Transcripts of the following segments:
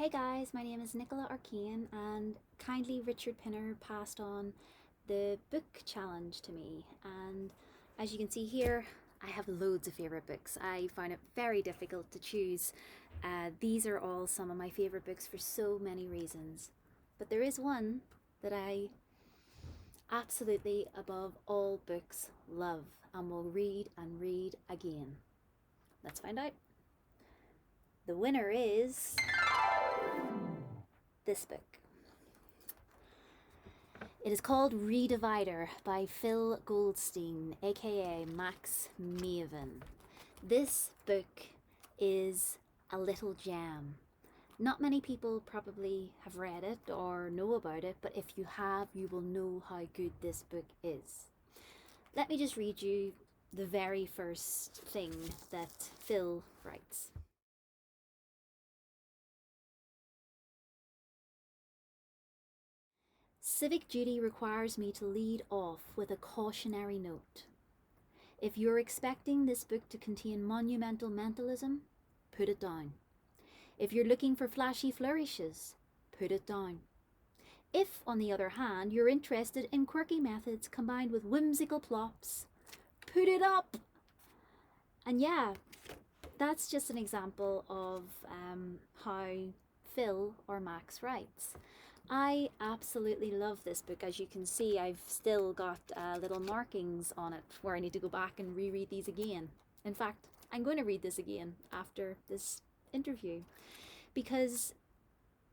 Hey guys, my name is Nicola Arcane, and kindly Richard Pinner passed on the book challenge to me. And as you can see here, I have loads of favourite books. I find it very difficult to choose. These are all some of my favourite books for so many reasons. But there is one that I absolutely, above all books, love and will read and read again. Let's find out. The winner is this book. It is called Redivider by Phil Goldstein, aka Max Maven. This book is a little gem. Not many people probably have read it or know about it, but if you have, you will know how good this book is. Let me just read you the very first thing that Phil writes. Civic duty requires me to lead off with a cautionary note. If you're expecting this book to contain monumental mentalism, put it down. If you're looking for flashy flourishes, put it down. If, on the other hand, you're interested in quirky methods combined with whimsical plops, put it up. And yeah, that's just an example of how Phil or Max writes. I absolutely love this book. As you can see, I've still got little markings on it where I need to go back and reread these again. In fact, I'm going to read this again after this interview because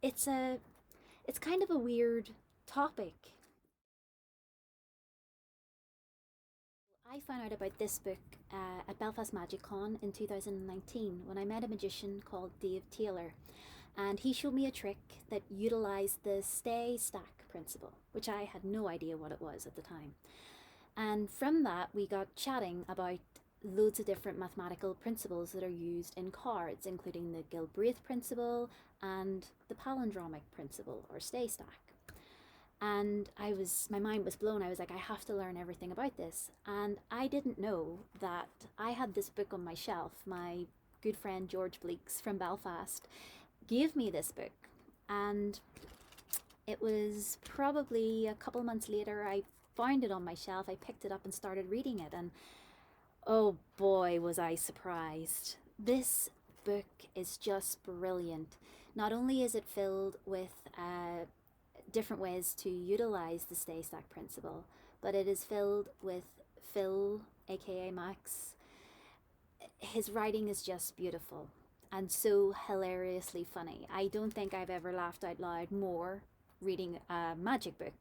it's kind of a weird topic. I found out about this book at Belfast Magic Con in 2019 when I met a magician called Dave Taylor. And he showed me a trick that utilized the stay stack principle, which I had no idea what it was at the time. And from that, we got chatting about loads of different mathematical principles that are used in cards, including the Gilbreth principle and the palindromic principle, or stay stack. And my mind was blown. I was like, I have to learn everything about this. And I didn't know that I had this book on my shelf. My good friend George Bleeks from Belfast gave me this book, and it was probably a couple months later I found it on my shelf. I picked it up and started reading it, and oh boy was I surprised. This book is just brilliant. Not only is it filled with different ways to utilize the stay stack principle, but it is filled with Phil, aka Max. His writing is just beautiful and so hilariously funny. I don't think I've ever laughed out loud more reading a magic book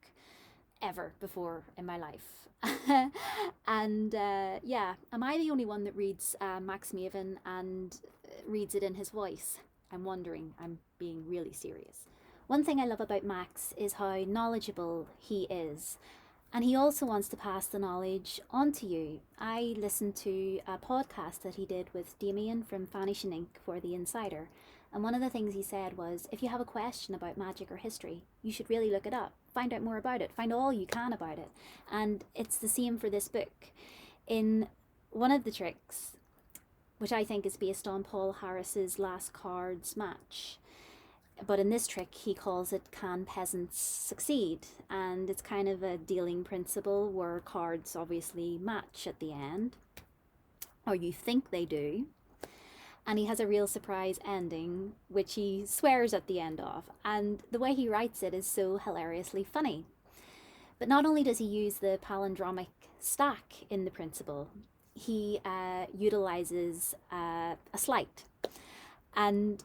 ever before in my life. And yeah, am I the only one that reads Max Maven and reads it in his voice? I'm wondering. I'm being really serious. One thing I love about Max is how knowledgeable he is. And he also wants to pass the knowledge on to you. I listened to a podcast that he did with Damien from Vanishing Ink for The Insider. And one of the things he said was, if you have a question about magic or history, you should really look it up. Find out more about it. Find all you can about it. And it's the same for this book. In one of the tricks, which I think is based on Paul Harris's Last Cards Match, but in this trick he calls it Can Peasants Succeed, and it's kind of a dealing principle where cards obviously match at the end, or you think they do, and he has a real surprise ending which he swears at the end of, and the way he writes it is so hilariously funny. But not only does he use the palindromic stack in the principle, he utilizes a sleight, and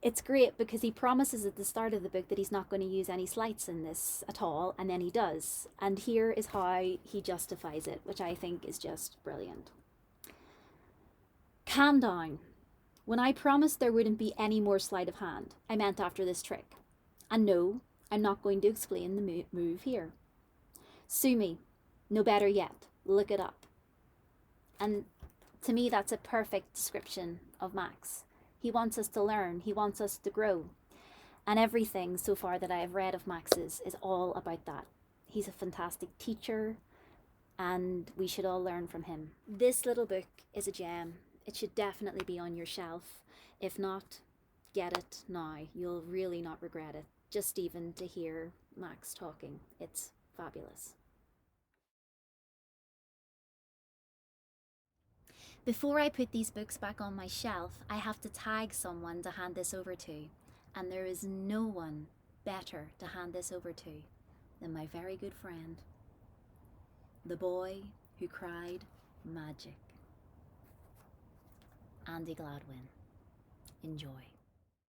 it's great because he promises at the start of the book that he's not going to use any sleights in this at all, and then he does. And here is how he justifies it, which I think is just brilliant. Calm down. When I promised there wouldn't be any more sleight of hand, I meant after this trick. And no, I'm not going to explain the move here. Sue me. No better yet. Look it up. And to me, that's a perfect description of Max. He wants us to learn. He wants us to grow. And everything so far that I have read of Max's is all about that. He's a fantastic teacher, and we should all learn from him. This little book is a gem. It should definitely be on your shelf. If not, get it now. You'll really not regret it. Just even to hear Max talking, it's fabulous. Before I put these books back on my shelf, I have to tag someone to hand this over to, and there is no one better to hand this over to than my very good friend, the boy who cried magic, Andy Gladwin. Enjoy.